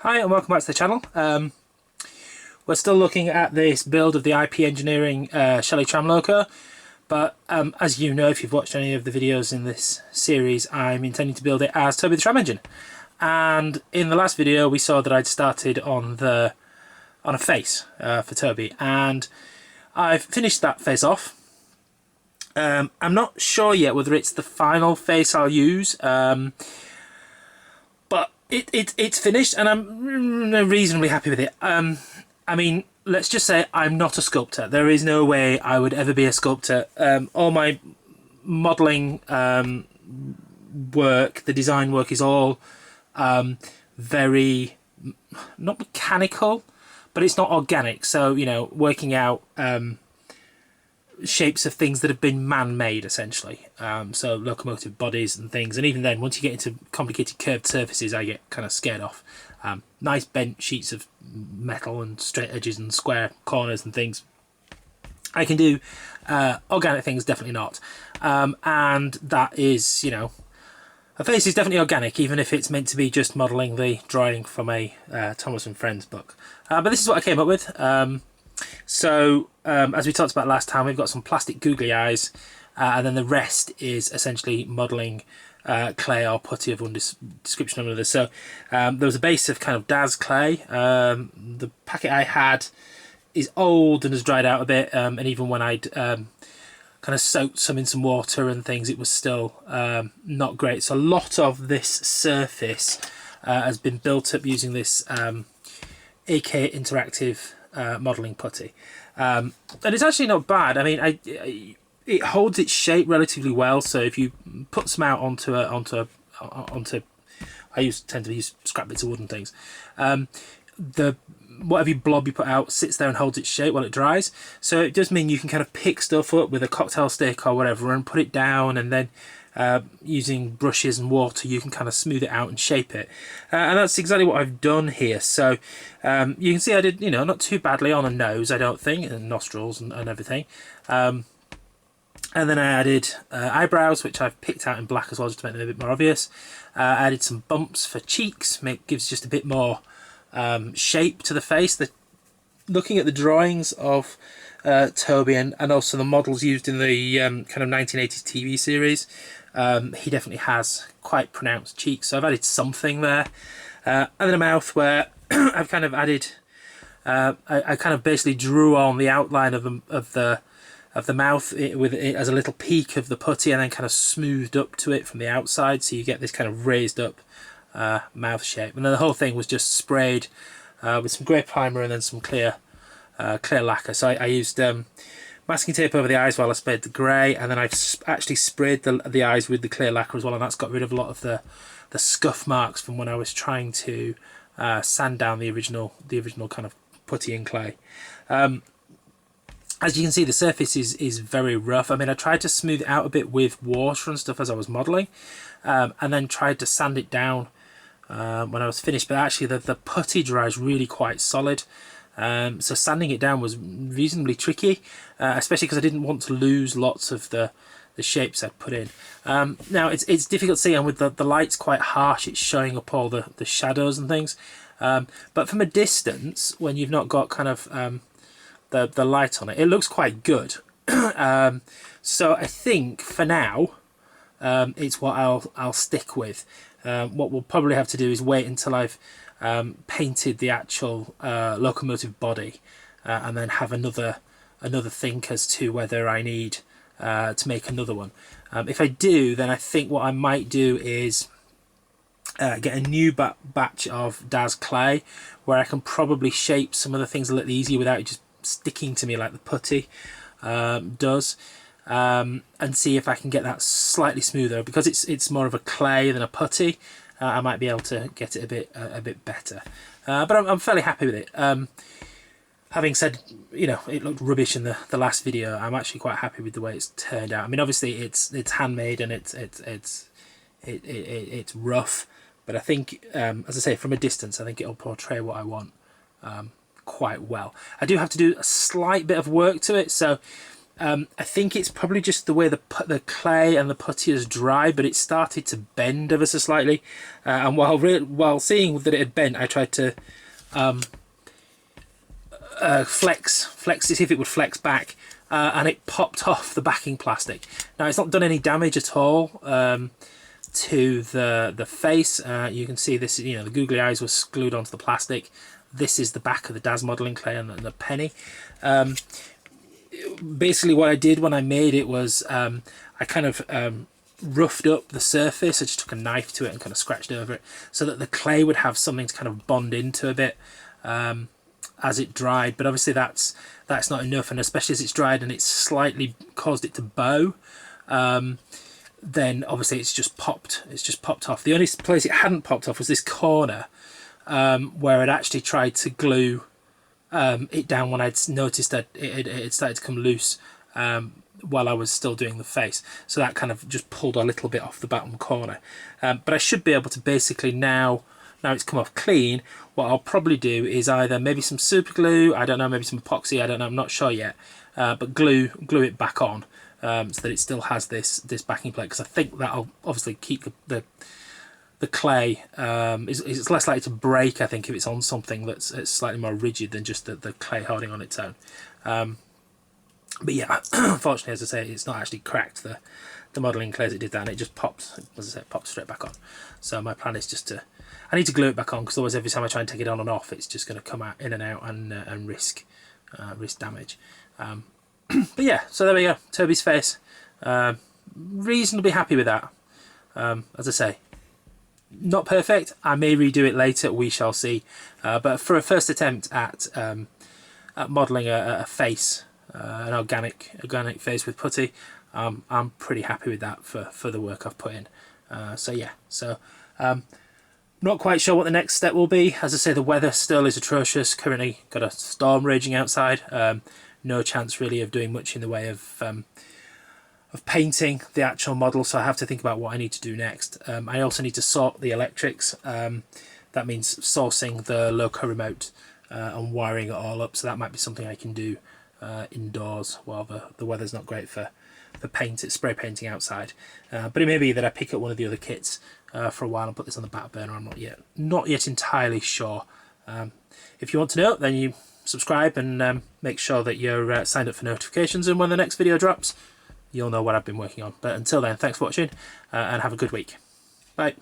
Hi and welcome back to the channel. We're still looking at this build of the IP Engineering Shelley Tram loco, but as you know, if you've watched any of the videos in this series, I'm intending to build it as Toby the Tram Engine. And in the last video we saw that I'd started on a face for Toby, and I've finished that face off. I'm not sure yet whether it's the final face I'll use, but it's finished and I'm reasonably happy with it. I mean, let's just say I'm not a sculptor. There is no way I would ever be a sculptor. All my modelling work, the design work, is all very, not mechanical, but it's not organic. So, you know, working out shapes of things that have been man-made, essentially. So locomotive bodies and things, and even then, once you get into complicated curved surfaces, I get kind of scared off. Nice bent sheets of metal and straight edges and square corners and things I can do. Organic things, definitely not. And that is, you know, a face is definitely organic, even if it's meant to be just modelling the drawing from a Thomas and Friends book. But this is what I came up with. As we talked about last time, we've got some plastic googly eyes, and then the rest is essentially modelling clay or putty of one description or another. So there was a base of kind of Daz clay. The packet I had is old and has dried out a bit, and even when I'd kind of soaked some in some water and things, it was still not great. So a lot of this surface has been built up using this AK Interactive modelling putty, and it's actually not bad. I mean, it holds its shape relatively well. So if you put some out onto I tend to use scrap bits of wood and things. Whatever blob you put out sits there and holds its shape while it dries. So it does mean you can kind of pick stuff up with a cocktail stick or whatever and put it down, and then using brushes and water you can kind of smooth it out and shape it, and that's exactly what I've done here. So you can see I did, you know, not too badly on the nose, I don't think, and nostrils and everything. And then I added eyebrows, which I've picked out in black as well, just to make them a bit more obvious. I added some bumps for cheeks, gives just a bit more shape to the face. Looking at the drawings of Toby and also the models used in the kind of 1980s TV series, he definitely has quite pronounced cheeks, so I've added something there. And then a mouth where I've kind of added, I kind of basically drew on the outline of the mouth with it as a little peak of the putty, and then kind of smoothed up to it from the outside, so you get this kind of raised up mouth shape. And then the whole thing was just sprayed with some grey primer and then some clear lacquer. So I used masking tape over the eyes while I sprayed the grey, and then I've actually sprayed the eyes with the clear lacquer as well, and that's got rid of a lot of the scuff marks from when I was trying to sand down the original kind of putty and clay. As you can see, the surface is very rough. I mean, I tried to smooth it out a bit with water and stuff as I was modelling, and then tried to sand it down when I was finished, but actually the putty dries really quite solid. So sanding it down was reasonably tricky, especially because I didn't want to lose lots of the shapes I'd put in. Now it's difficult to see, and with the light's quite harsh, it's showing up all the shadows and things. But from a distance, when you've not got kind of the light on it, it looks quite good. So I think for now it's what I'll stick with. What we'll probably have to do is wait until I've painted the actual locomotive body, and then have another think as to whether I need to make another one. If I do, then I think what I might do is get a new batch of Daz clay, where I can probably shape some of the things a little easier without it just sticking to me like the putty does, and see if I can get that slightly smoother, because it's more of a clay than a putty. I might be able to get it a bit better, but I'm fairly happy with it. Having said, you know, it looked rubbish in the last video, I'm actually quite happy with the way it's turned out. I mean, obviously it's handmade and it's rough, but I think, as I say, from a distance, I think it'll portray what I want quite well. I do have to do a slight bit of work to it, so I think it's probably just the way the clay and the putty has dried, but it started to bend ever so slightly. And while seeing that it had bent, I tried to flex to see if it would flex back, and it popped off the backing plastic. Now it's not done any damage at all to the face. You can see this, you know, the googly eyes was glued onto the plastic. This is the back of the DAS modelling clay and the penny. Basically what I did when I made it was I kind of roughed up the surface. I just took a knife to it and kind of scratched over it so that the clay would have something to kind of bond into a bit as it dried. But obviously that's not enough, and especially as it's dried and it's slightly caused it to bow, then obviously it's just popped off. The only place it hadn't popped off was this corner where I'd actually tried to glue it down when I'd noticed that it started to come loose while I was still doing the face. So that kind of just pulled a little bit off the bottom corner. But I should be able to basically now it's come off clean, what I'll probably do is either maybe some super glue, I don't know, maybe some epoxy, I don't know, I'm not sure yet, but glue it back on so that it still has this backing plate, because I think that'll obviously keep the clay, it's less likely to break, I think, if it's on something that's slightly more rigid than just the clay holding on its own. But yeah, unfortunately, as I say, it's not actually cracked the modelling clay as it did that, and it just popped, as I say, popped straight back on. So my plan is just I need to glue it back on, because otherwise every time I try and take it on and off, it's just going to come out in and out and risk damage. But yeah, so there we go, Toby's face. Reasonably happy with that. As I say, not perfect. I may redo it later, we shall see. But for a first attempt at modelling a face, an organic face with putty, I'm pretty happy with that for the work I've put in. So yeah, not quite sure what the next step will be. As I say, the weather still is atrocious. Currently got a storm raging outside. No chance really of doing much in the way of painting the actual model, so I have to think about what I need to do next. I also need to sort the electrics. That means sourcing the loco remote and wiring it all up, so that might be something I can do indoors while the weather's not great for spray painting outside. But it may be that I pick up one of the other kits for a while and put this on the back burner. I'm not yet entirely sure. If you want to know, then you subscribe and make sure that you're signed up for notifications, and when the next video drops, you'll know what I've been working on. But until then, thanks for watching and have a good week. Bye.